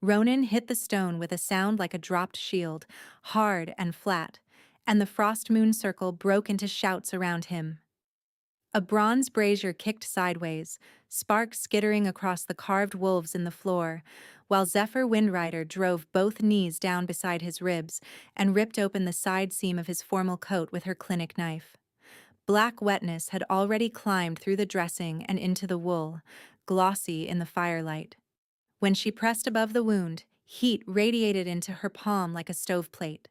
Ronan hit the stone with a sound like a dropped shield, hard and flat, and the frost moon circle broke into shouts around him. A bronze brazier kicked sideways, sparks skittering across the carved wolves in the floor, while Zephyr Windrider drove both knees down beside his ribs and ripped open the side seam of his formal coat with her clinic knife. Black wetness had already climbed through the dressing and into the wool, glossy in the firelight. When she pressed above the wound, heat radiated into her palm like a stoveplate.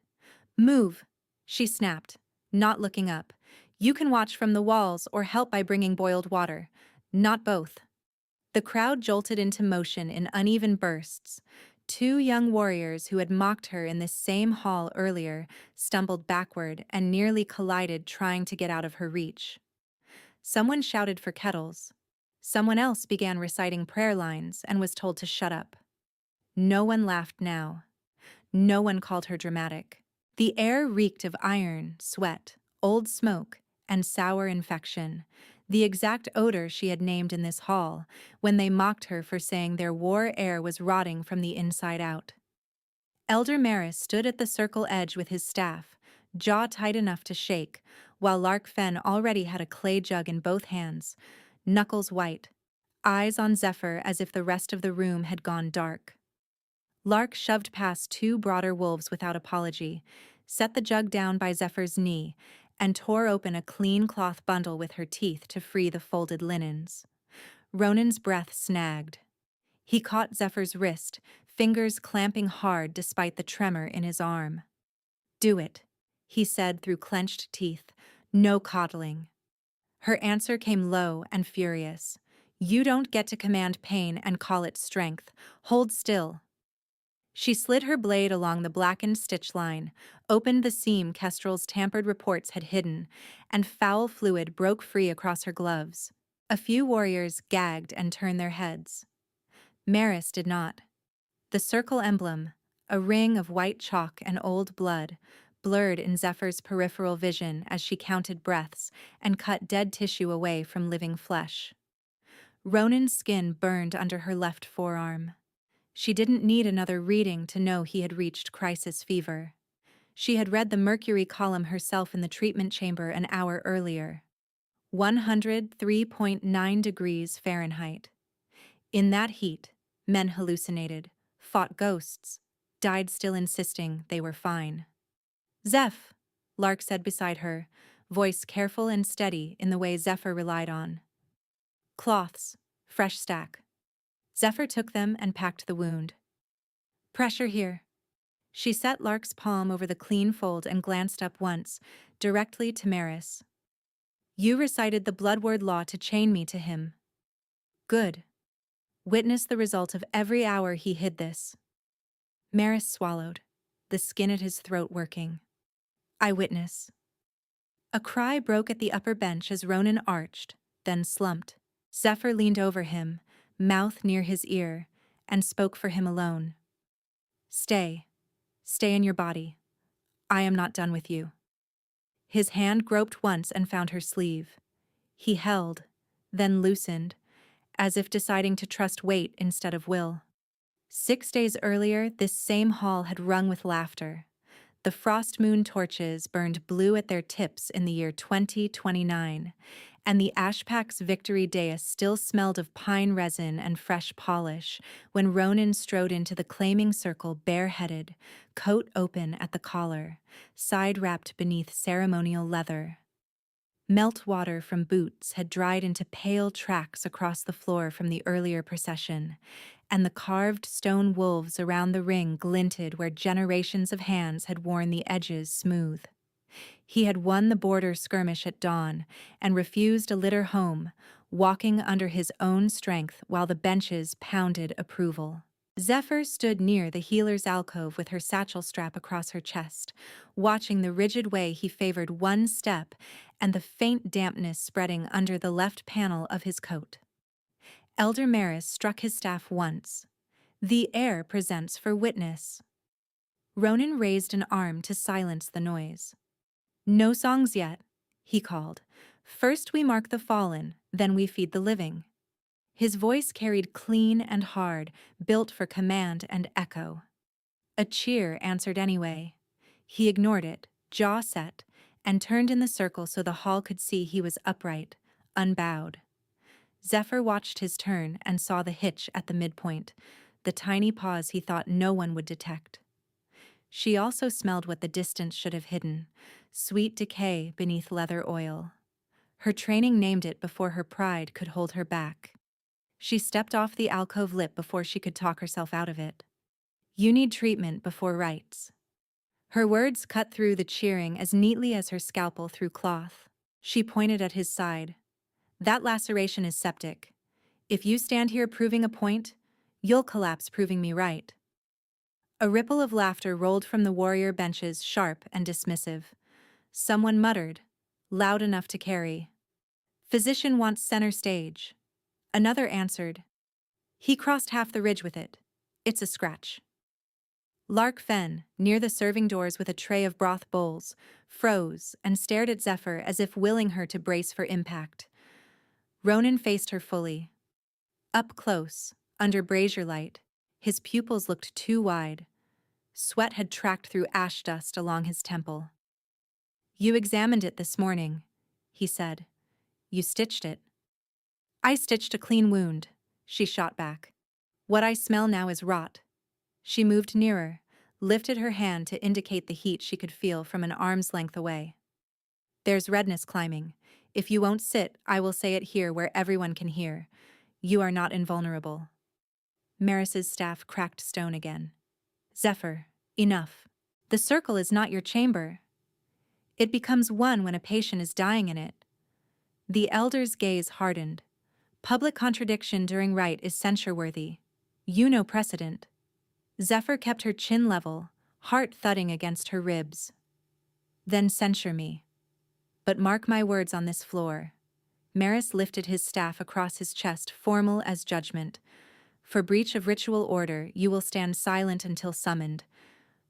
"Move," she snapped, not looking up. "You can watch from the walls or help by bringing boiled water. Not both." The crowd jolted into motion in uneven bursts. Two young warriors who had mocked her in this same hall earlier stumbled backward and nearly collided trying to get out of her reach. Someone shouted for kettles. Someone else began reciting prayer lines and was told to shut up. No one laughed now. No one called her dramatic. The air reeked of iron, sweat, old smoke, and sour infection, the exact odor she had named in this hall when they mocked her for saying their war air was rotting from the inside out. Elder Maris stood at the circle edge with his staff, jaw tight enough to shake, while Lark Fen already had a clay jug in both hands, knuckles white, eyes on Zephyr as if the rest of the room had gone dark. Lark shoved past two broader wolves without apology, set the jug down by Zephyr's knee, and tore open a clean cloth bundle with her teeth to free the folded linens. Ronan's breath snagged. He caught Zephyr's wrist, fingers clamping hard despite the tremor in his arm. "Do it," he said through clenched teeth. "No coddling." Her answer came low and furious. "You don't get to command pain and call it strength. Hold still." She slid her blade along the blackened stitch line, opened the seam Kestrel's tampered reports had hidden, and foul fluid broke free across her gloves. A few warriors gagged and turned their heads. Maris did not. The circle emblem, a ring of white chalk and old blood, blurred in Zephyr's peripheral vision as she counted breaths and cut dead tissue away from living flesh. Ronan's skin burned under her left forearm. She didn't need another reading to know he had reached crisis fever. She had read the mercury column herself in the treatment chamber an hour earlier. 103.9 degrees Fahrenheit. In that heat, men hallucinated, fought ghosts, died still insisting they were fine. "Zeph," Lark said beside her, voice careful and steady in the way Zephyr relied on. "Cloths, fresh stack." Zephyr took them and packed the wound. "Pressure here." She set Lark's palm over the clean fold and glanced up once, directly to Maris. "You recited the blood-word law to chain me to him." "Good. Witness the result of every hour he hid this." Maris swallowed, the skin at his throat working. "I witness." A cry broke at the upper bench as Ronan arched, then slumped. Zephyr leaned over him, mouth near his ear, and spoke for him alone. "Stay. Stay in your body. I am not done with you." His hand groped once and found her sleeve. He held, then loosened, as if deciding to trust weight instead of will. 6 days earlier, this same hall had rung with laughter. The frost moon torches burned blue at their tips in the year 2029, and the Ashpack's victory dais still smelled of pine resin and fresh polish when Ronan strode into the claiming circle bareheaded, coat open at the collar, side wrapped beneath ceremonial leather. Meltwater from boots had dried into pale tracks across the floor from the earlier procession, and the carved stone wolves around the ring glinted where generations of hands had worn the edges smooth. He had won the border skirmish at dawn and refused a litter home, walking under his own strength while the benches pounded approval. Zephyr stood near the healer's alcove with her satchel strap across her chest, watching the rigid way he favored one step and the faint dampness spreading under the left panel of his coat. Elder Maris struck his staff once. "The air presents for witness." Ronan raised an arm to silence the noise. "No songs yet," he called. "First we mark the fallen, then we feed the living." His voice carried clean and hard, built for command and echo. A cheer answered anyway. He ignored it, jaw set, and turned in the circle so the hall could see he was upright, unbowed. Zephyr watched his turn and saw the hitch at the midpoint, the tiny pause he thought no one would detect. She also smelled what the distance should have hidden, sweet decay beneath leather oil. Her training named it before her pride could hold her back. She stepped off the alcove lip before she could talk herself out of it. You need treatment before rites. Her words cut through the cheering as neatly as her scalpel through cloth. She pointed at his side. That laceration is septic. If you stand here proving a point, you'll collapse proving me right. A ripple of laughter rolled from the warrior benches, sharp and dismissive. Someone muttered, loud enough to carry. Physician wants center stage. Another answered, he crossed half the ridge with it. It's a scratch. Lark Fen, near the serving doors with a tray of broth bowls, froze and stared at Zephyr as if willing her to brace for impact. Ronan faced her fully. Up close, under brazier light, his pupils looked too wide. Sweat had tracked through ash dust along his temple. You examined it this morning, he said. You stitched it. I stitched a clean wound, she shot back. What I smell now is rot. She moved nearer, lifted her hand to indicate the heat she could feel from an arm's length away. There's redness climbing. If you won't sit, I will say it here where everyone can hear. You are not invulnerable. Maris's staff cracked stone again. Zephyr, enough. The circle is not your chamber. It becomes one when a patient is dying in it. The elder's gaze hardened. Public contradiction during rite is censure-worthy. You know precedent. Zephyr kept her chin level, heart thudding against her ribs. Then censure me. But mark my words on this floor. Maris lifted his staff across his chest, formal as judgment. For breach of ritual order, you will stand silent until summoned.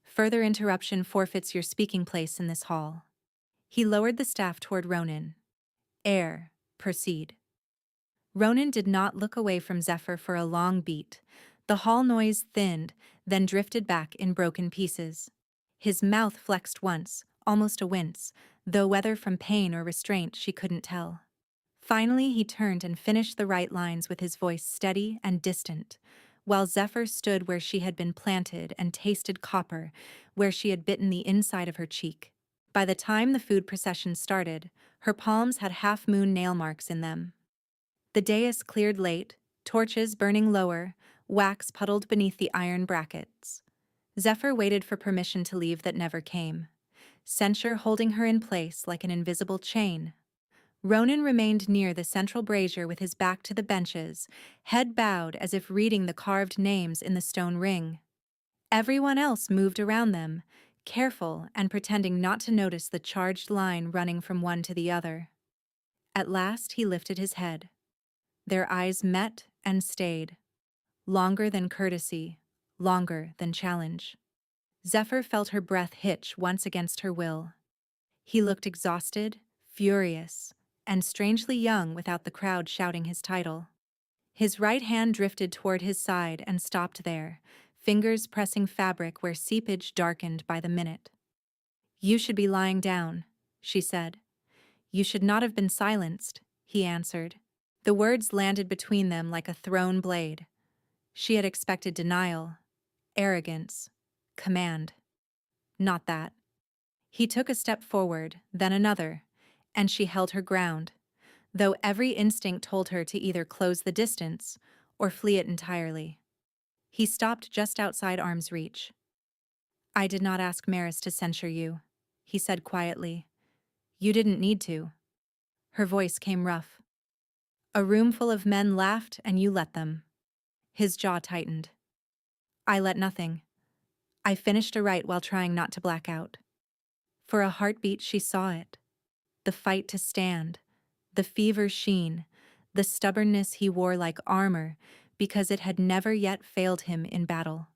Further interruption forfeits your speaking place in this hall. He lowered the staff toward Ronan. Air, proceed. Ronan did not look away from Zephyr for a long beat. The hall noise thinned, then drifted back in broken pieces. His mouth flexed once, almost a wince, though whether from pain or restraint she couldn't tell. Finally he turned and finished the right lines with his voice steady and distant, while Zephyr stood where she had been planted and tasted copper, where she had bitten the inside of her cheek. By the time the food procession started, her palms had half-moon nail marks in them. The dais cleared late, torches burning lower, wax puddled beneath the iron brackets. Zephyr waited for permission to leave that never came, censure holding her in place like an invisible chain. Ronan remained near the central brazier with his back to the benches, head bowed as if reading the carved names in the stone ring. Everyone else moved around them, careful and pretending not to notice the charged line running from one to the other. At last he lifted his head. Their eyes met and stayed. Longer than courtesy, longer than challenge. Zephyr felt her breath hitch once against her will. He looked exhausted, furious, and strangely young without the crowd shouting his title. His right hand drifted toward his side and stopped there, fingers pressing fabric where seepage darkened by the minute. You should be lying down, she said. You should not have been silenced, he answered. The words landed between them like a thrown blade. She had expected denial, arrogance, command. Not that. He took a step forward, then another, and she held her ground, though every instinct told her to either close the distance or flee it entirely. He stopped just outside arm's reach. I did not ask Maris to censure you, he said quietly. You didn't need to. Her voice came rough. A room full of men laughed and you let them. His jaw tightened. I let nothing. I finished a rite while trying not to black out. For a heartbeat she saw it. The fight to stand, the fever sheen, the stubbornness he wore like armor because it had never yet failed him in battle.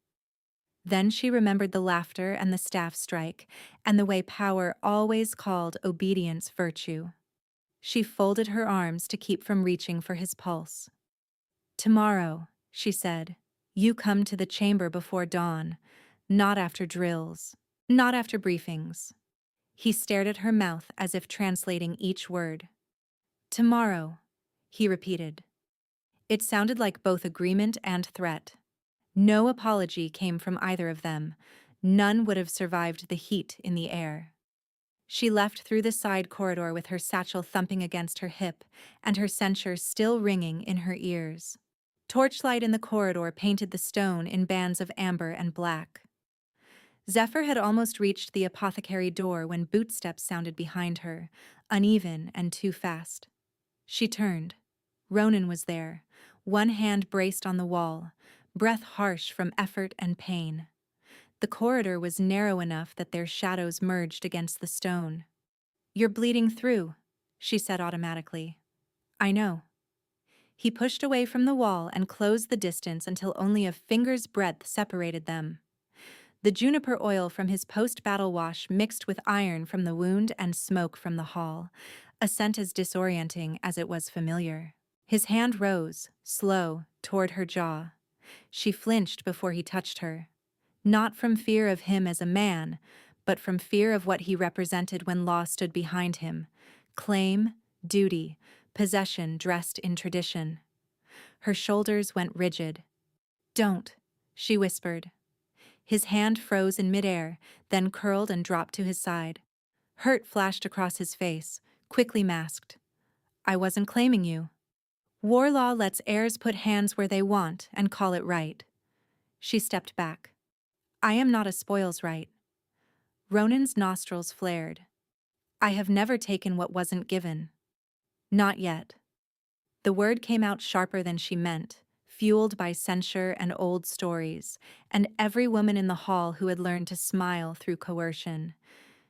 Then she remembered the laughter and the staff strike, and the way power always called obedience virtue. She folded her arms to keep from reaching for his pulse. Tomorrow, she said, you come to the chamber before dawn, not after drills, not after briefings. He stared at her mouth as if translating each word. Tomorrow, he repeated. It sounded like both agreement and threat. No apology came from either of them. None would have survived the heat in the air. She left through the side corridor with her satchel thumping against her hip and her censure still ringing in her ears. Torchlight in the corridor painted the stone in bands of amber and black. Zephyr had almost reached the apothecary door when bootsteps sounded behind her, uneven and too fast. She turned. Ronan was there, one hand braced on the wall, breath harsh from effort and pain. The corridor was narrow enough that their shadows merged against the stone. "You're bleeding through," she said automatically. "I know." He pushed away from the wall and closed the distance until only a finger's breadth separated them. The juniper oil from his post-battle wash mixed with iron from the wound and smoke from the hall, a scent as disorienting as it was familiar. His hand rose, slow, toward her jaw. She flinched before he touched her. Not from fear of him as a man, but from fear of what he represented when law stood behind him. Claim, duty, possession dressed in tradition. Her shoulders went rigid. "Don't," she whispered. His hand froze in midair, then curled and dropped to his side. Hurt flashed across his face, quickly masked. "I wasn't claiming you." War law lets heirs put hands where they want and call it right. She stepped back. "I am not a spoils right." Ronan's nostrils flared. "I have never taken what wasn't given." "Not yet." The word came out sharper than she meant, fueled by censure and old stories, and every woman in the hall who had learned to smile through coercion.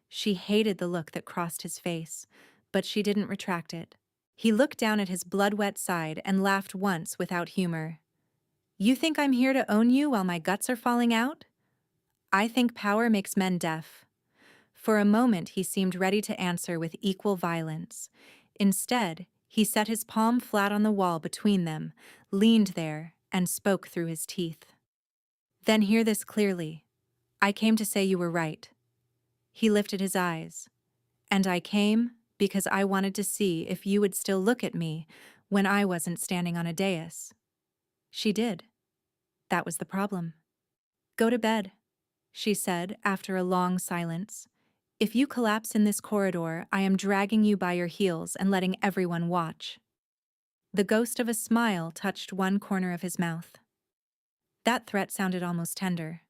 She hated the look that crossed his face, but she didn't retract it. He looked down at his blood-wet side and laughed once without humor. "You think I'm here to own you while my guts are falling out? I think power makes men deaf." For a moment he seemed ready to answer with equal violence. Instead, he set his palm flat on the wall between them, leaned there, and spoke through his teeth. "Then hear this clearly. I came to say you were right." He lifted his eyes. "And I came because I wanted to see if you would still look at me when I wasn't standing on a dais." She did. That was the problem. "Go to bed," she said after a long silence. "If you collapse in this corridor, I am dragging you by your heels and letting everyone watch." The ghost of a smile touched one corner of his mouth. That threat sounded almost tender.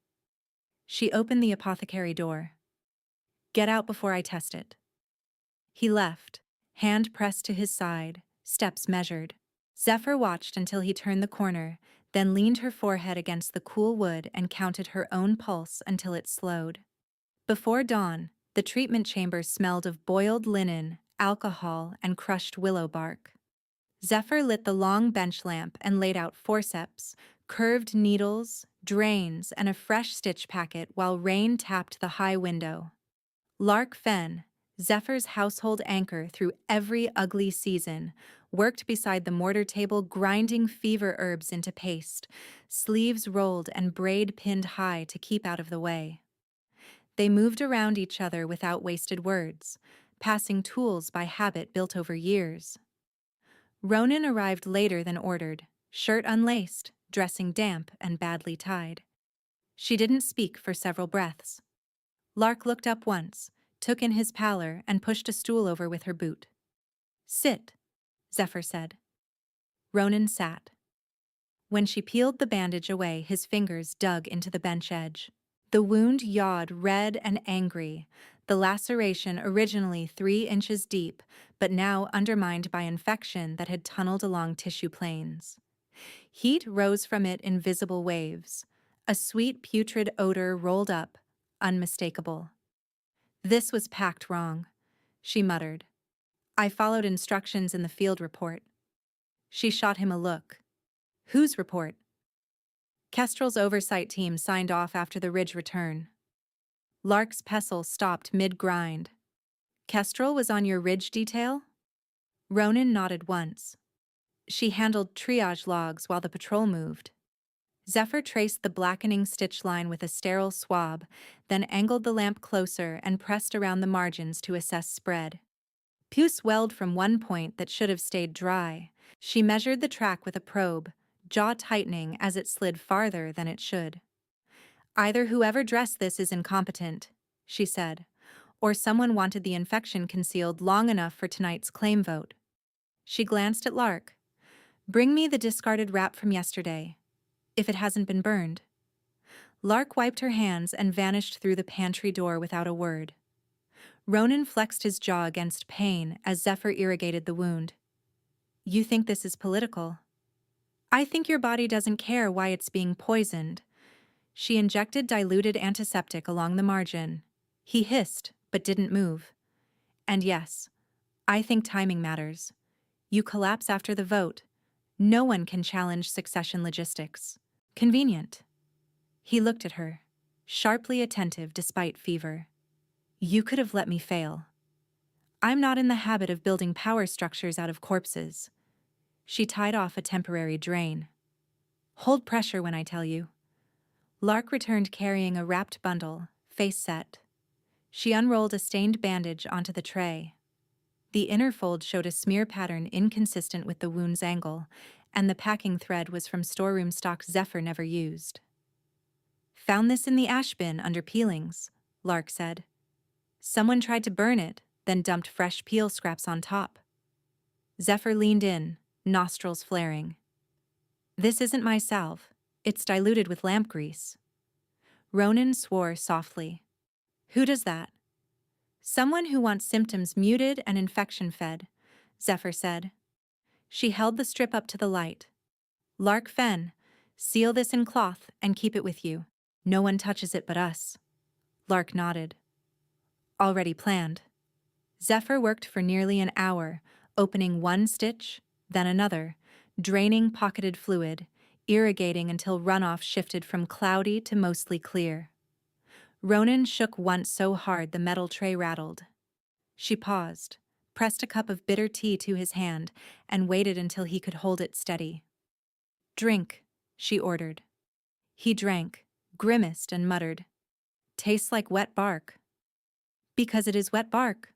She opened the apothecary door. "Get out before I test it." He left, hand pressed to his side, steps measured. Zephyr watched until he turned the corner, then leaned her forehead against the cool wood and counted her own pulse until it slowed. Before dawn, the treatment chamber smelled of boiled linen, alcohol, and crushed willow bark. Zephyr lit the long bench lamp and laid out forceps, curved needles, drains, and a fresh stitch packet while rain tapped the high window. Lark Fenn, Zephyr's household anchor through every ugly season, worked beside the mortar table grinding fever herbs into paste, sleeves rolled and braid pinned high to keep out of the way. They moved around each other without wasted words, passing tools by habit built over years. Ronan arrived later than ordered, shirt unlaced, dressing damp and badly tied. She didn't speak for several breaths. Lark looked up once, took in his pallor, and pushed a stool over with her boot. "Sit," Zephyr said. Ronan sat. When she peeled the bandage away, his fingers dug into the bench edge. The wound yawed red and angry, the laceration originally 3 inches deep, but now undermined by infection that had tunneled along tissue planes. Heat rose from it in visible waves. A sweet putrid odor rolled up, unmistakable. "This was packed wrong," she muttered. "I followed instructions in the field report." She shot him a look. "Whose report?" "Kestrel's oversight team signed off after the Ridge return." Lark's pestle stopped mid-grind. "Kestrel was on your Ridge detail?" Ronan nodded once. She handled triage logs while the patrol moved. Zephyr traced the blackening stitch line with a sterile swab, then angled the lamp closer and pressed around the margins to assess spread. Puce welled from one point that should have stayed dry. She measured the track with a probe, jaw tightening as it slid farther than it should. Either whoever dressed this is incompetent, she said, or someone wanted the infection concealed long enough for tonight's claim vote. She glanced at Lark. Bring me the discarded wrap from yesterday, if it hasn't been burned. Lark wiped her hands and vanished through the pantry door without a word. Ronan flexed his jaw against pain as Zephyr irrigated the wound. You think this is political? I think your body doesn't care why it's being poisoned. She injected diluted antiseptic along the margin. He hissed, but didn't move. And yes, I think timing matters. You collapse after the vote. No one can challenge succession logistics. Convenient. He looked at her, sharply attentive despite fever. You could have let me fail. I'm not in the habit of building power structures out of corpses. She tied off a temporary drain. Hold pressure when I tell you. Lark returned carrying a wrapped bundle, face set. She unrolled a stained bandage onto the tray. The inner fold showed a smear pattern inconsistent with the wound's angle, and the packing thread was from storeroom stock Zephyr never used. Found this in the ash bin under peelings, Lark said. Someone tried to burn it, then dumped fresh peel scraps on top. Zephyr leaned in, nostrils flaring. This isn't my salve. It's diluted with lamp grease. Ronan swore softly. Who does that? Someone who wants symptoms muted and infection fed, Zephyr said. She held the strip up to the light. Lark Fen, seal this in cloth and keep it with you. No one touches it but us. Lark nodded. Already planned. Zephyr worked for nearly an hour, opening one stitch, then another, draining pocketed fluid, irrigating until runoff shifted from cloudy to mostly clear. Ronan shook once so hard the metal tray rattled. She paused, pressed a cup of bitter tea to his hand, and waited until he could hold it steady. Drink, she ordered. He drank, grimaced and muttered. Tastes like wet bark. Because it is wet bark.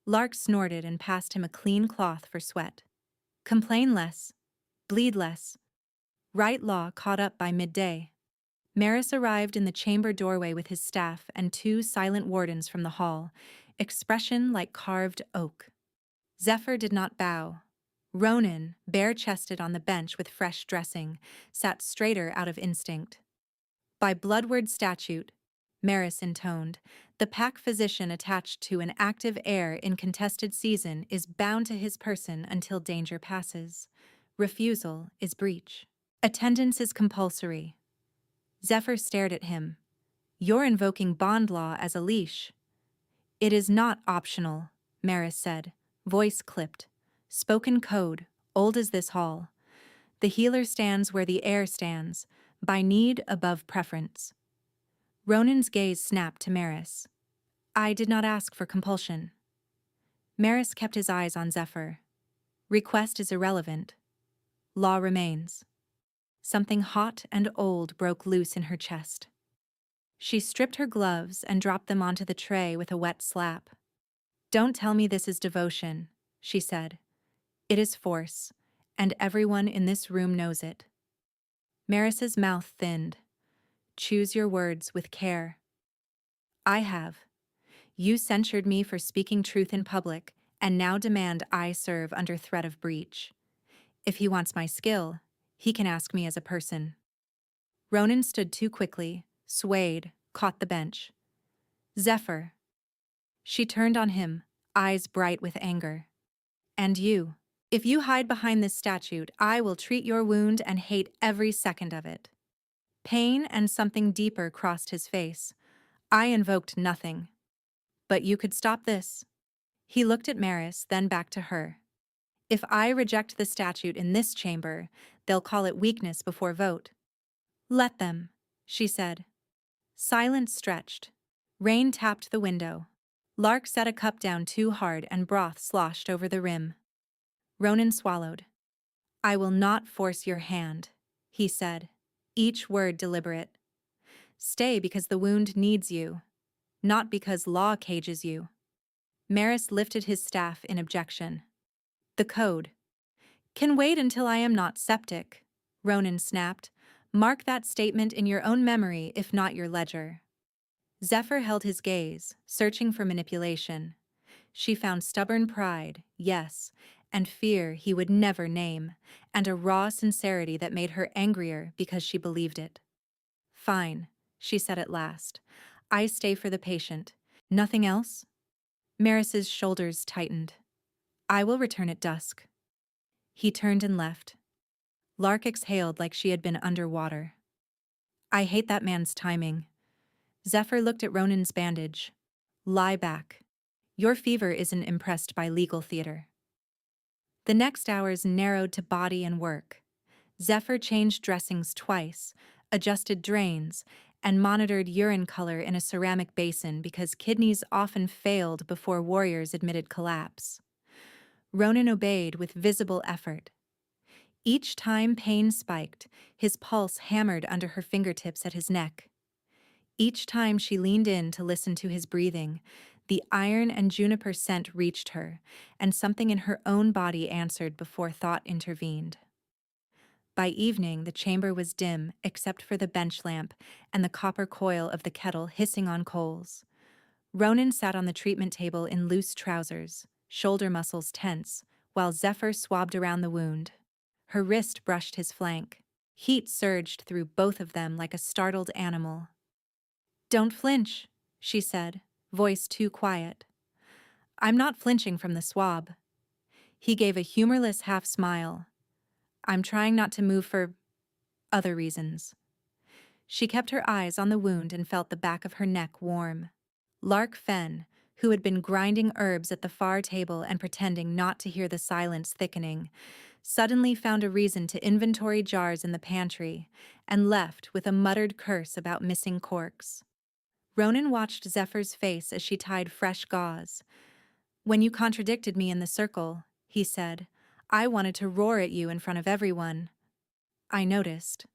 Lark snorted and passed him a clean cloth for sweat. Complain less. Bleed less. Right law caught up by midday. Maris arrived in the chamber doorway with his staff and two silent wardens from the hall, expression like carved oak. Zephyr did not bow. Ronan, bare-chested on the bench with fresh dressing, sat straighter out of instinct. By bloodward statute, Maris intoned, the pack physician attached to an active heir in contested season is bound to his person until danger passes. Refusal is breach. Attendance is compulsory. Zephyr stared at him. You're invoking bond law as a leash. It is not optional, Maris said, voice clipped. Spoken code, old as this hall. The healer stands where the heir stands, by need above preference. Ronan's gaze snapped to Maris. I did not ask for compulsion. Maris kept his eyes on Zephyr. Request is irrelevant. Law remains. Something hot and old broke loose in her chest. She stripped her gloves and dropped them onto the tray with a wet slap. Don't tell me this is devotion, she said. It is force, and everyone in this room knows it. Maris's mouth thinned. Choose your words with care. I have. You censured me for speaking truth in public, and now demand I serve under threat of breach. If he wants my skill, he can ask me as a person. Ronan stood too quickly, swayed, caught the bench. Zephyr. She turned on him, eyes bright with anger. And you. If you hide behind this statute, I will treat your wound and hate every second of it. Pain and something deeper crossed his face. I invoked nothing. But you could stop this. He looked at Maris, then back to her. If I reject the statute in this chamber, they'll call it weakness before vote. Let them, she said. Silence stretched. Rain tapped the window. Lark set a cup down too hard and broth sloshed over the rim. Ronan swallowed. I will not force your hand, he said, each word deliberate. Stay because the wound needs you, not because law cages you. Maris lifted his staff in objection. The code. Can wait until I am not septic, Ronan snapped. Mark that statement in your own memory, if not your ledger. Zephyr held his gaze, searching for manipulation. She found stubborn pride, yes, and fear he would never name, and a raw sincerity that made her angrier because she believed it. Fine, she said at last. I stay for the patient. Nothing else? Maris's shoulders tightened. I will return at dusk. He turned and left. Lark exhaled like she had been underwater. I hate that man's timing. Zephyr looked at Ronan's bandage. Lie back. Your fever isn't impressed by legal theater. The next hours narrowed to body and work. Zephyr changed dressings twice, adjusted drains, and monitored urine color in a ceramic basin because kidneys often failed before warriors admitted collapse. Ronan obeyed with visible effort. Each time pain spiked, his pulse hammered under her fingertips at his neck. Each time she leaned in to listen to his breathing, the iron and juniper scent reached her, and something in her own body answered before thought intervened. By evening, the chamber was dim except for the bench lamp and the copper coil of the kettle hissing on coals. Ronan sat on the treatment table in loose trousers, shoulder muscles tense, while Zephyr swabbed around the wound. Her wrist brushed his flank. Heat surged through both of them like a startled animal. Don't flinch, she said, voice too quiet. I'm not flinching from the swab. He gave a humorless half smile. I'm trying not to move for other reasons. She kept her eyes on the wound and felt the back of her neck warm. Lark Fenn, who had been grinding herbs at the far table and pretending not to hear the silence thickening, suddenly found a reason to inventory jars in the pantry and left with a muttered curse about missing corks. Ronan watched Zephyr's face as she tied fresh gauze. When you contradicted me in the circle, he said, I wanted to roar at you in front of everyone. I noticed.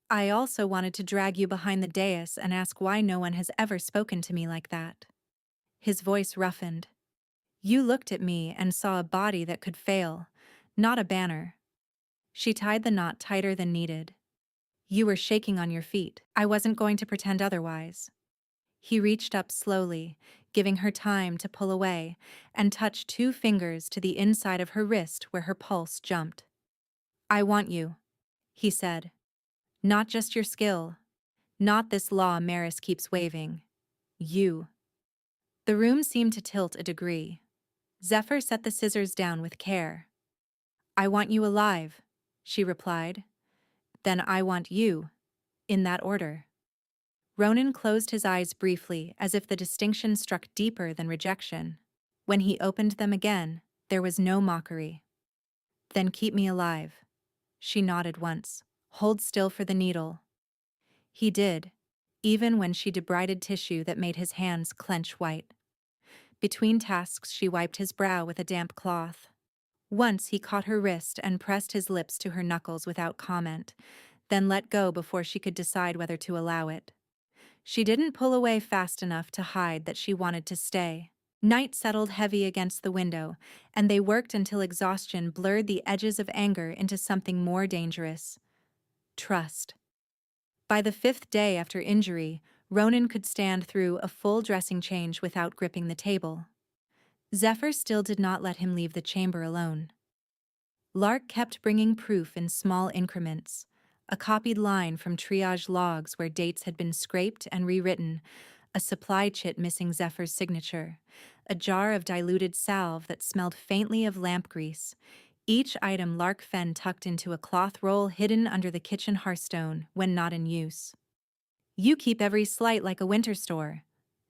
I also wanted to drag you behind the dais and ask why no one has ever spoken to me like that. His voice roughened. You looked at me and saw a body that could fail, not a banner. She tied the knot tighter than needed. You were shaking on your feet. I wasn't going to pretend otherwise. He reached up slowly, giving her time to pull away, and touched 2 fingers to the inside of her wrist where her pulse jumped. I want you, he said. Not just your skill. Not this law Maris keeps waving. You. The room seemed to tilt a degree. Zephyr set the scissors down with care. I want you alive, she replied. Then I want you, in that order. Ronan closed his eyes briefly as if the distinction struck deeper than rejection. When he opened them again, there was no mockery. Then keep me alive. She nodded once. Hold still for the needle. He did, even when she debrided tissue that made his hands clench white. Between tasks, she wiped his brow with a damp cloth. Once he caught her wrist and pressed his lips to her knuckles without comment, then let go before she could decide whether to allow it. She didn't pull away fast enough to hide that she wanted to stay. Night settled heavy against the window, and they worked until exhaustion blurred the edges of anger into something more dangerous. Trust. By the 5th day after injury, Ronan could stand through a full dressing change without gripping the table. Zephyr still did not let him leave the chamber alone. Lark kept bringing proof in small increments. A copied line from triage logs where dates had been scraped and rewritten, a supply chit missing Zephyr's signature, a jar of diluted salve that smelled faintly of lamp grease, each item Lark Fenn tucked into a cloth roll hidden under the kitchen hearthstone when not in use. You keep every slight like a winter store,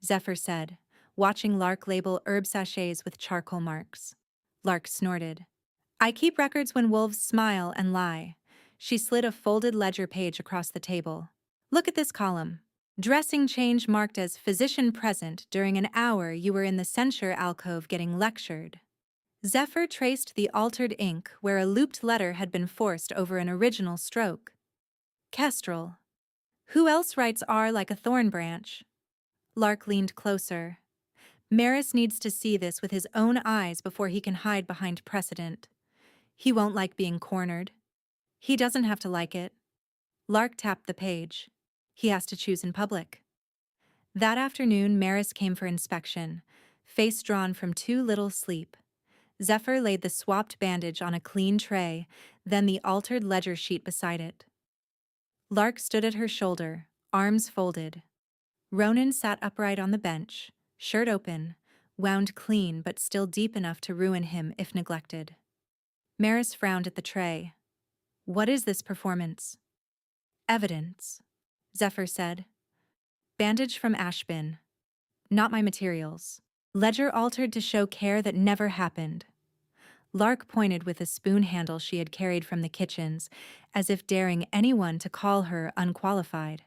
Zephyr said, watching Lark label herb sachets with charcoal marks. Lark snorted. I keep records when wolves smile and lie. She slid a folded ledger page across the table. Look at this column. Dressing change marked as physician present during an hour you were in the censure alcove getting lectured. Zephyr traced the altered ink where a looped letter had been forced over an original stroke. Kestrel. Who else writes R like a thorn branch? Lark leaned closer. Maris needs to see this with his own eyes before he can hide behind precedent. He won't like being cornered. He doesn't have to like it. Lark tapped the page. He has to choose in public. That afternoon, Maris came for inspection, face drawn from too little sleep. Zephyr laid the swapped bandage on a clean tray, then the altered ledger sheet beside it. Lark stood at her shoulder, arms folded. Ronan sat upright on the bench, shirt open, wound clean but still deep enough to ruin him if neglected. Maris frowned at the tray. What is this performance? Evidence, Zephyr said. Bandage from Ashbin. Not my materials. Ledger altered to show care that never happened. Lark pointed with a spoon handle she had carried from the kitchens, as if daring anyone to call her unqualified.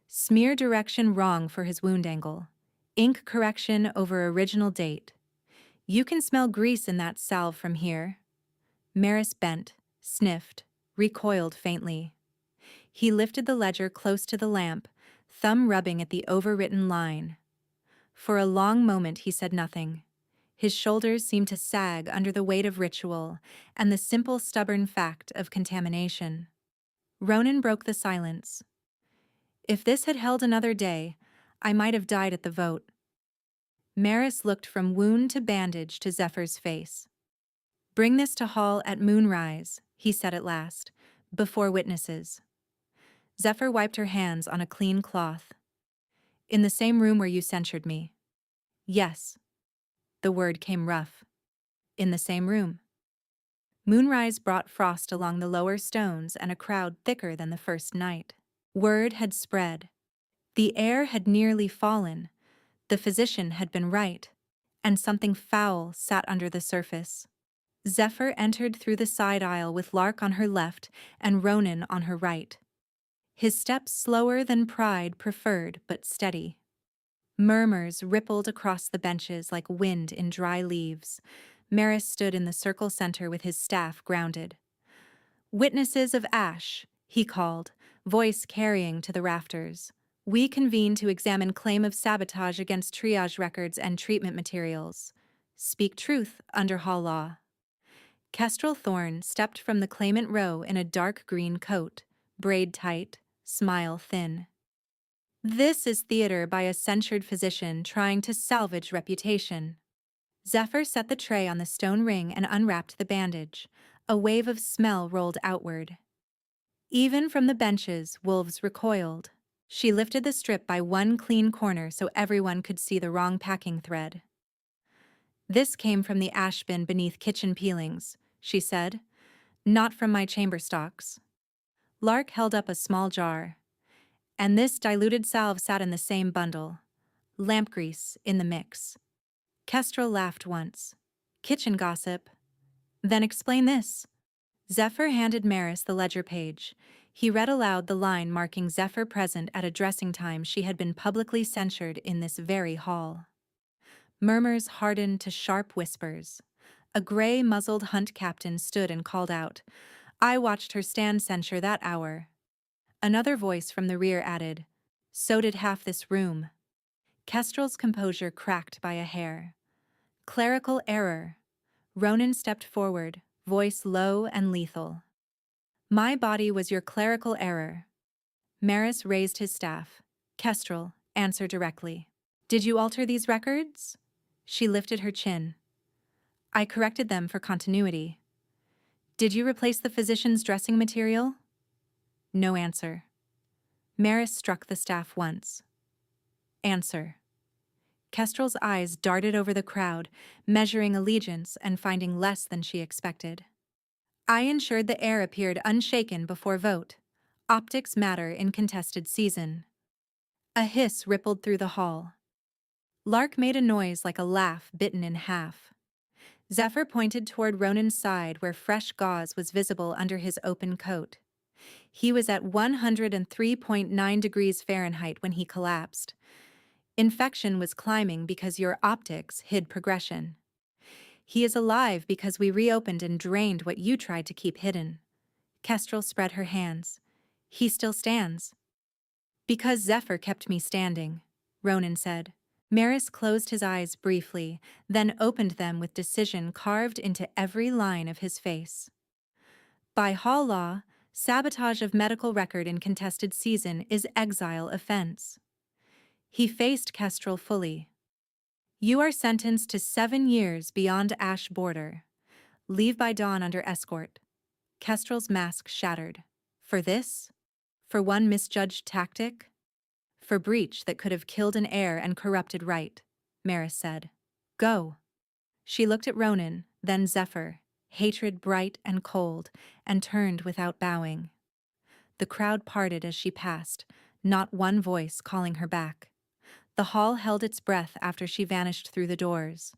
Smear direction wrong for his wound angle. Ink correction over original date. You can smell grease in that salve from here. Maris bent, sniffed, recoiled faintly. He lifted the ledger close to the lamp, thumb rubbing at the overwritten line. For a long moment he said nothing. His shoulders seemed to sag under the weight of ritual and the simple stubborn fact of contamination. Ronan broke the silence. If this had held another day, I might have died at the vote. Maris looked from wound to bandage to Zephyr's face. Bring this to Hall at moonrise, he said at last, before witnesses. Zephyr wiped her hands on a clean cloth. In the same room where you censured me. Yes. The word came rough. In the same room. Moonrise brought frost along the lower stones and a crowd thicker than the first night. Word had spread. The air had nearly fallen. The physician had been right. And something foul sat under the surface. Zephyr entered through the side aisle with Lark on her left and Ronan on her right. His steps slower than pride preferred, but steady. Murmurs rippled across the benches like wind in dry leaves. Maris stood in the circle center with his staff grounded. Witnesses of Ash, he called, voice carrying to the rafters. We convene to examine claim of sabotage against triage records and treatment materials. Speak truth under Hall law. Kestrel Thorne stepped from the claimant row in a dark green coat, braid tight, smile thin. This is theater by a censured physician trying to salvage reputation. Zephyr set the tray on the stone ring and unwrapped the bandage. A wave of smell rolled outward. Even from the benches, wolves recoiled. She lifted the strip by one clean corner so everyone could see the wrong packing thread. This came from the ash bin beneath kitchen peelings, she said. Not from my chamber stocks. Lark held up a small jar. And this diluted salve sat in the same bundle. Lamp grease in the mix. Kestrel laughed once. Kitchen gossip. Then explain this. Zephyr handed Maris the ledger page. He read aloud the line marking Zephyr present at a dressing time she had been publicly censured in this very hall. Murmurs hardened to sharp whispers. A gray, muzzled hunt captain stood and called out, I watched her stand censure that hour. Another voice from the rear added, so did half this room. Kestrel's composure cracked by a hair. Clerical error. Ronan stepped forward, voice low and lethal. My body was your clerical error. Maris raised his staff. Kestrel, answer directly. Did you alter these records? She lifted her chin. I corrected them for continuity. Did you replace the physician's dressing material? No answer. Maris struck the staff once. Answer. Kestrel's eyes darted over the crowd, measuring allegiance and finding less than she expected. I ensured the air appeared unshaken before vote. Optics matter in contested season. A hiss rippled through the hall. Lark made a noise like a laugh bitten in half. Zephyr pointed toward Ronan's side where fresh gauze was visible under his open coat. He was at 103.9 degrees Fahrenheit when he collapsed. Infection was climbing because your optics hid progression. He is alive because we reopened and drained what you tried to keep hidden. Kestrel spread her hands. He still stands. Because Zephyr kept me standing, Ronan said. Maris closed his eyes briefly, then opened them with decision carved into every line of his face. By Hall law, sabotage of medical record in contested season is exile offense. He faced Kestrel fully. You are sentenced to 7 years beyond Ash border. Leave by dawn under escort. Kestrel's mask shattered. For this? For one misjudged tactic? For breach that could have killed an heir and corrupted right, Maris said. Go. She looked at Ronan, then Zephyr, hatred bright and cold, and turned without bowing. The crowd parted as she passed, not one voice calling her back. The hall held its breath after she vanished through the doors.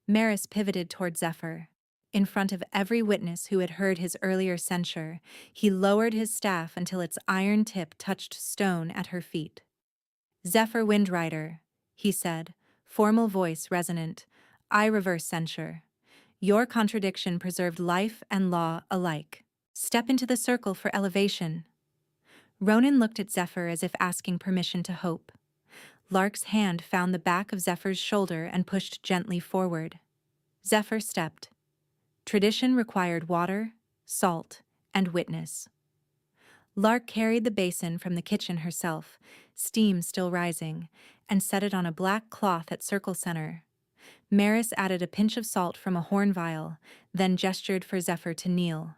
Maris pivoted toward Zephyr. In front of every witness who had heard his earlier censure, he lowered his staff until its iron tip touched stone at her feet. Zephyr Windrider, he said, formal voice resonant, I reverse censure. Your contradiction preserved life and law alike. Step into the circle for elevation. Ronan looked at Zephyr as if asking permission to hope. Lark's hand found the back of Zephyr's shoulder and pushed gently forward. Zephyr stepped. Tradition required water, salt, and witness. Lark carried the basin from the kitchen herself, steam still rising, and set it on a black cloth at circle center. Maris added a pinch of salt from a horn vial, then gestured for Zephyr to kneel.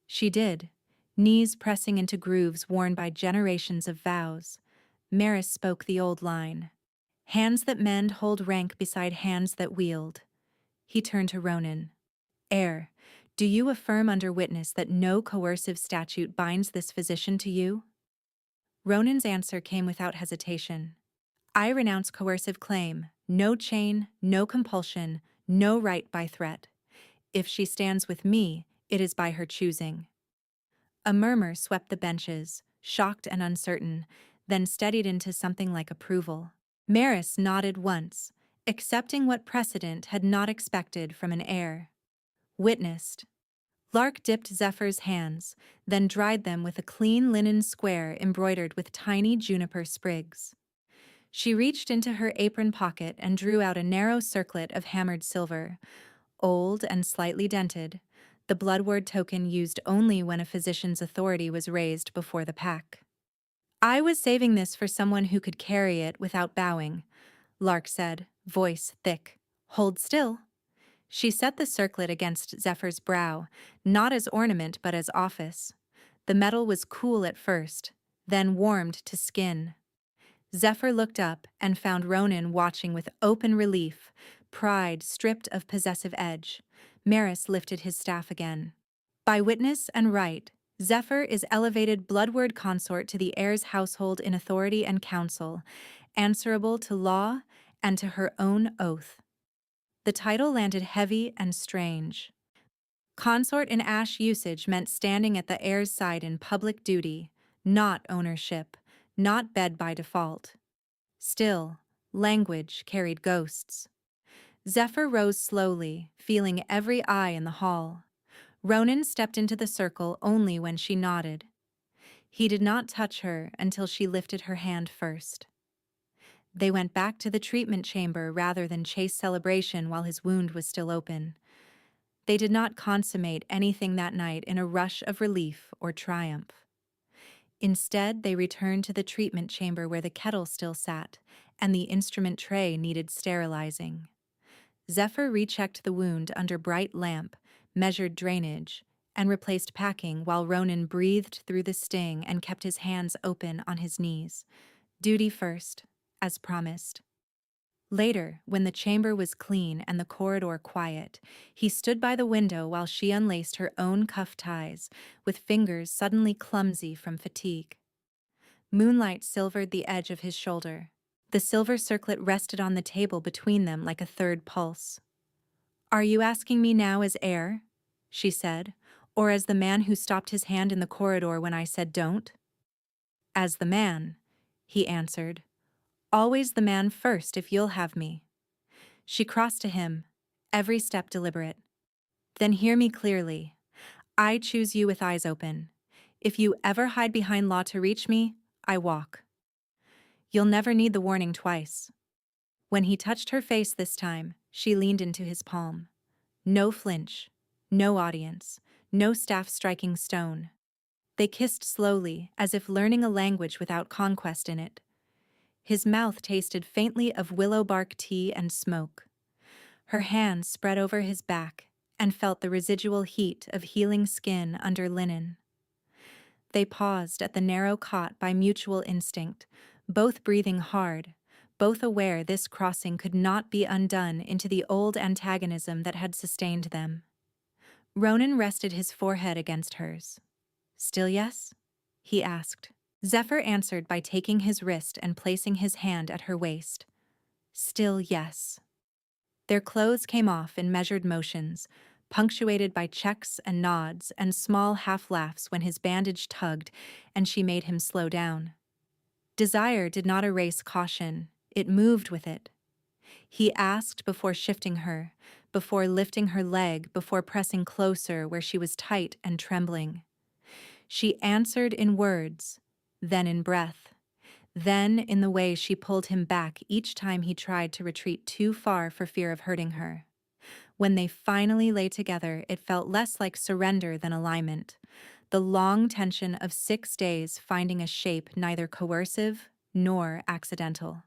She did, knees pressing into grooves worn by generations of vows. Maris spoke the old line. Hands that mend hold rank beside hands that wield. He turned to Ronan. Heir, do you affirm under witness that no coercive statute binds this physician to you? Ronan's answer came without hesitation. I renounce coercive claim, no chain, no compulsion, no right by threat. If she stands with me, it is by her choosing. A murmur swept the benches, shocked and uncertain, then steadied into something like approval. Maris nodded once, accepting what precedent had not expected from an heir. Witnessed. Lark dipped Zephyr's hands, then dried them with a clean linen square embroidered with tiny juniper sprigs. She reached into her apron pocket and drew out a narrow circlet of hammered silver, old and slightly dented, the bloodword token used only when a physician's authority was raised before the pack. I was saving this for someone who could carry it without bowing, Lark said, voice thick. Hold still. She set the circlet against Zephyr's brow, not as ornament but as office. The metal was cool at first, then warmed to skin. Zephyr looked up and found Ronan watching with open relief, pride stripped of possessive edge. Maris lifted his staff again. By witness and right, Zephyr is elevated bloodword consort to the heir's household in authority and counsel, answerable to law and to her own oath. The title landed heavy and strange. Consort in Ash usage meant standing at the heir's side in public duty, not ownership, not bed by default. Still, language carried ghosts. Zephyr rose slowly, feeling every eye in the hall. Ronan stepped into the circle only when she nodded. He did not touch her until she lifted her hand first. They went back to the treatment chamber rather than chase celebration while his wound was still open. They did not consummate anything that night in a rush of relief or triumph. Instead, they returned to the treatment chamber where the kettle still sat, and the instrument tray needed sterilizing. Zephyr rechecked the wound under bright lamp, measured drainage, and replaced packing while Ronan breathed through the sting and kept his hands open on his knees. Duty first, as promised. Later, when the chamber was clean and the corridor quiet, he stood by the window while she unlaced her own cuff ties, with fingers suddenly clumsy from fatigue. Moonlight silvered the edge of his shoulder. The silver circlet rested on the table between them like a third pulse. Are you asking me now as heir? She said, or as the man who stopped his hand in the corridor when I said don't? As the man, he answered. Always the man first if you'll have me. She crossed to him. every step deliberate. Then hear me clearly. I choose you with eyes open. If you ever hide behind law to reach me, I walk. You'll never need the warning twice. When he touched her face this time, she leaned into his palm. No flinch, no audience, no staff striking stone. They kissed slowly, as if learning a language without conquest in it. His mouth tasted faintly of willow bark tea and smoke. Her hands spread over his back and felt the residual heat of healing skin under linen. They paused at the narrow cot by mutual instinct, both breathing hard, both aware this crossing could not be undone into the old antagonism that had sustained them. Ronan rested his forehead against hers. "Still yes?" he asked. Zephyr answered by taking his wrist and placing his hand at her waist. "Still yes." Their clothes came off in measured motions, punctuated by checks and nods and small half-laughs when his bandage tugged and she made him slow down. Desire did not erase caution, it moved with it. He asked before shifting her, before lifting her leg, before pressing closer where she was tight and trembling. She answered in words, then in breath, then in the way she pulled him back each time he tried to retreat too far for fear of hurting her. When they finally lay together, it felt less like surrender than alignment, the long tension of 6 days finding a shape neither coercive nor accidental.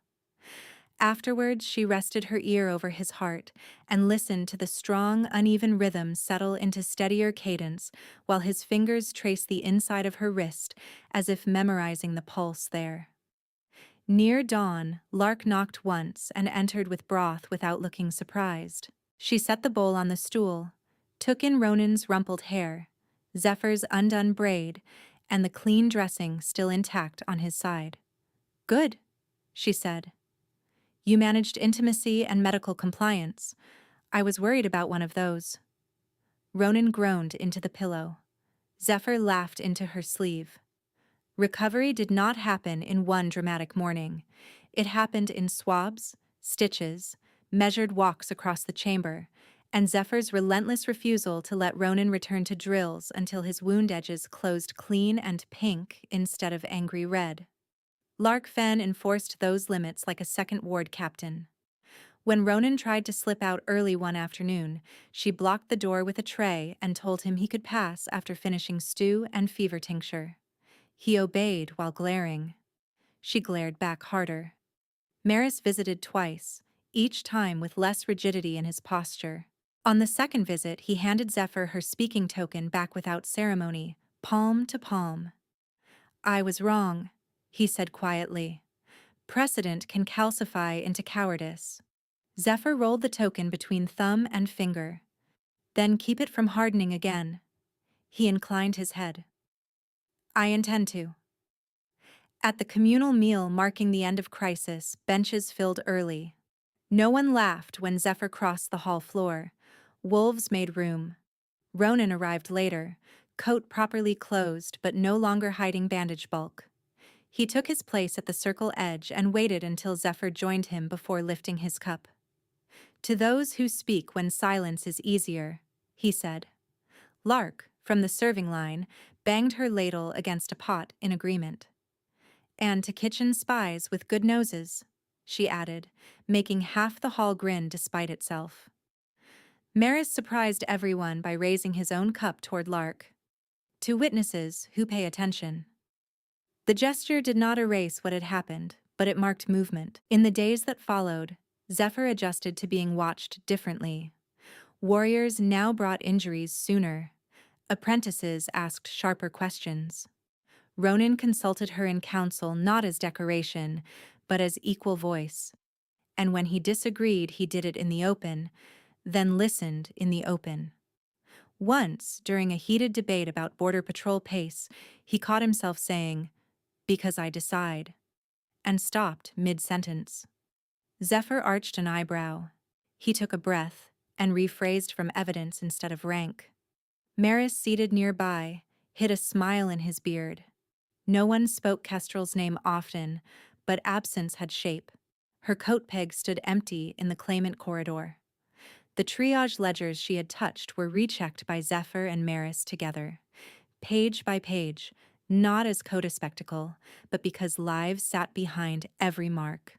Afterwards, she rested her ear over his heart and listened to the strong, uneven rhythm settle into steadier cadence while his fingers traced the inside of her wrist as if memorizing the pulse there. Near dawn, Lark knocked once and entered with broth without looking surprised. She set the bowl on the stool, took in Ronan's rumpled hair, Zephyr's undone braid, and the clean dressing still intact on his side. "Good," she said. "You managed intimacy and medical compliance. I was worried about one of those." Ronan groaned into the pillow. Zephyr laughed into her sleeve. Recovery did not happen in one dramatic morning. It happened in swabs, stitches, measured walks across the chamber, and Zephyr's relentless refusal to let Ronan return to drills until his wound edges closed clean and pink instead of angry red. Lark Fenn enforced those limits like a second ward captain. When Ronan tried to slip out early one afternoon, she blocked the door with a tray and told him he could pass after finishing stew and fever tincture. He obeyed while glaring. She glared back harder. Maris visited twice, each time with less rigidity in his posture. On the second visit, he handed Zephyr her speaking token back without ceremony, palm to palm. "I was wrong," he said quietly. "Precedent can calcify into cowardice." Zephyr rolled the token between thumb and finger. "Then keep it from hardening again." He inclined his head. "I intend to." At the communal meal marking the end of crisis, benches filled early. No one laughed when Zephyr crossed the hall floor. Wolves made room. Ronan arrived later, coat properly closed but no longer hiding bandage bulk. He took his place at the circle edge and waited until Zephyr joined him before lifting his cup. "To those who speak when silence is easier," he said. Lark, from the serving line, banged her ladle against a pot in agreement. "And to kitchen spies with good noses," she added, making half the hall grin despite itself. Maris surprised everyone by raising his own cup toward Lark. "To witnesses who pay attention." The gesture did not erase what had happened, but it marked movement. In the days that followed, Zephyr adjusted to being watched differently. Warriors now brought injuries sooner. Apprentices asked sharper questions. Ronan consulted her in council not as decoration, but as equal voice. And when he disagreed, he did it in the open, then listened in the open. Once, during a heated debate about Border Patrol pace, he caught himself saying, "Because I decide," and stopped mid-sentence. Zephyr arched an eyebrow. He took a breath and rephrased from evidence instead of rank. Maris, seated nearby, hid a smile in his beard. No one spoke Kestrel's name often, but absence had shape. Her coat peg stood empty in the claimant corridor. The triage ledgers she had touched were rechecked by Zephyr and Maris together, page by page, not as code spectacle, but because lives sat behind every mark.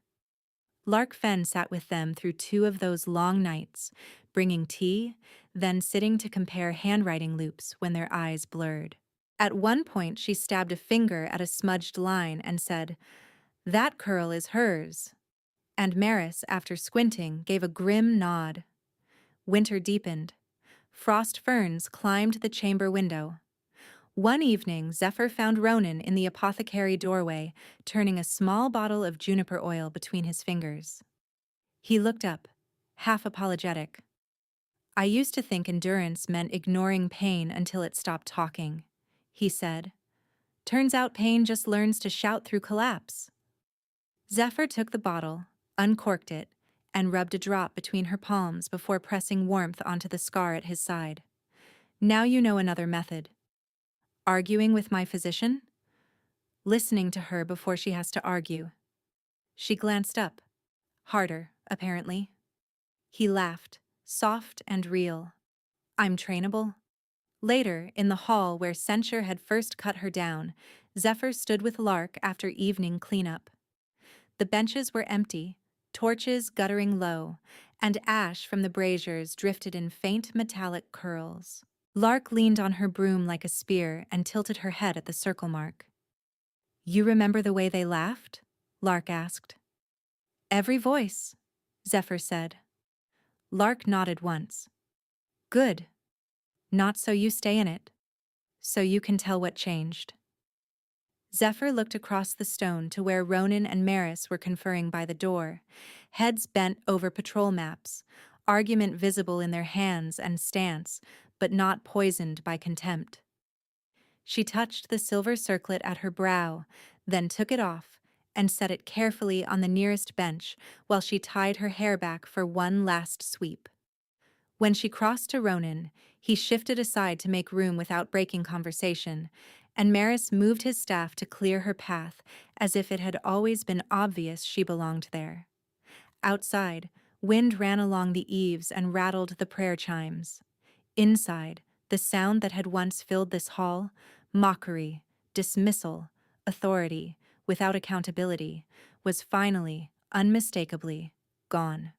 Lark Fenn sat with them through 2 of those long nights, bringing tea, then sitting to compare handwriting loops when their eyes blurred. At one point, she stabbed a finger at a smudged line and said, "That curl is hers." And Maris, after squinting, gave a grim nod. Winter deepened. Frost ferns climbed the chamber window. One evening, Zephyr found Ronan in the apothecary doorway, turning a small bottle of juniper oil between his fingers. He looked up, half apologetic. "I used to think endurance meant ignoring pain until it stopped talking," he said. "Turns out pain just learns to shout through collapse." Zephyr took the bottle, uncorked it, and rubbed a drop between her palms before pressing warmth onto the scar at his side. "Now you know another method. Arguing with my physician? Listening to her before she has to argue." She glanced up. Harder, apparently. He laughed, soft and real. "I'm trainable." Later, in the hall where censure had first cut her down, Zephyr stood with Lark after evening cleanup. The benches were empty, torches guttering low, and ash from the braziers drifted in faint metallic curls. Lark leaned on her broom like a spear and tilted her head at the circle mark. "You remember the way they laughed?" Lark asked. "Every voice," Zephyr said. Lark nodded once. "Good. Not so you stay in it. So you can tell what changed." Zephyr looked across the stone to where Ronan and Maris were conferring by the door, heads bent over patrol maps, argument visible in their hands and stance, but not poisoned by contempt. She touched the silver circlet at her brow, then took it off and set it carefully on the nearest bench while she tied her hair back for one last sweep. When she crossed to Ronan, he shifted aside to make room without breaking conversation, and Maris moved his staff to clear her path as if it had always been obvious she belonged there. Outside, wind ran along the eaves and rattled the prayer chimes. Inside, the sound that had once filled this hall, mockery, dismissal, authority, without accountability, was finally, unmistakably, gone.